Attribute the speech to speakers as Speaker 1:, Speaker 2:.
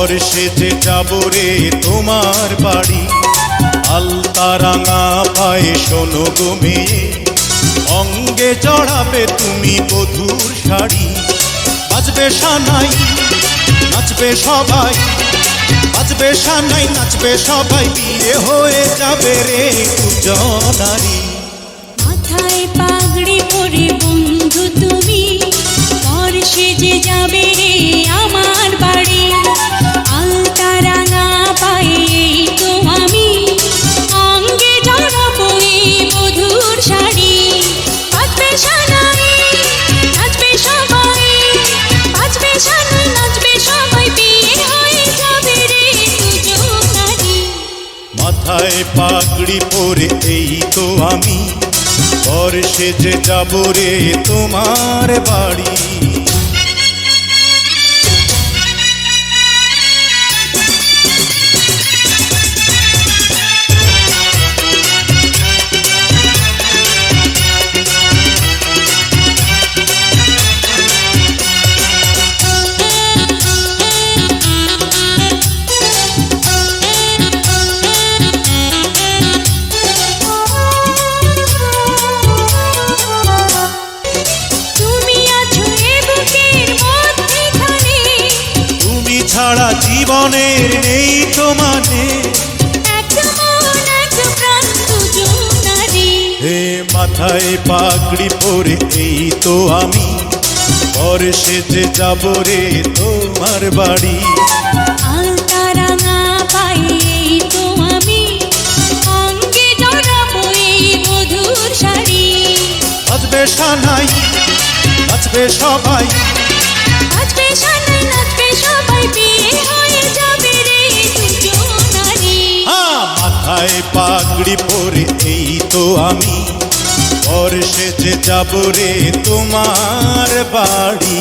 Speaker 1: পর সেজে যাব রে তোমার বাড়ি। আলতা রাঙা পায়ে শোনো গো মেয়ে, অঙ্গে জড়াবে তুমি বধূর শাড়ি। বাজবে সানাই নাচবে সবাই, বাজবে সানাই নাচবে সবাই, বিয়ে হয়ে যাবে রে দুজনারি।
Speaker 2: মাথায় পাগড়ি পরে বন্ধু তুমি, পর সেজে যাবে রে আমার বাড়ি। আলতা রাঙা পায়ে এই তো আমি, অঙ্গে জড়াবো এই বধূর শাড়ি। বাজবে সানাই নাচবে সবাই, বাজবে সানাই নাচবে সবাই, বিয়ে হয়ে যাবে রে দুজনারি।
Speaker 1: মাথায় পাগড়ি পরে এই তো আমি, পর সেজে যাব রে তোমার বাড়ি। ছাড়া জীবনের নেই তো মানে, হে মাথায় পাগড়ি পরে এই তো আমি, পর সেজে যাব রে তোমার বাড়ি।
Speaker 2: আলতা রাঙা পায়ে এই তো আমি, অঙ্গে জড়াবো এই বধূর শাড়ি।
Speaker 1: বাজবে সানাই নাচবে সবাই,
Speaker 2: বাজবে সানাই নাচবে সবাই, বিয়ে হয়ে যাবে রে দুজনারি।
Speaker 1: মাথায় পাগড়ি পরে এই তো আমি, পর সেজে যাব রে তোমার বাড়ি।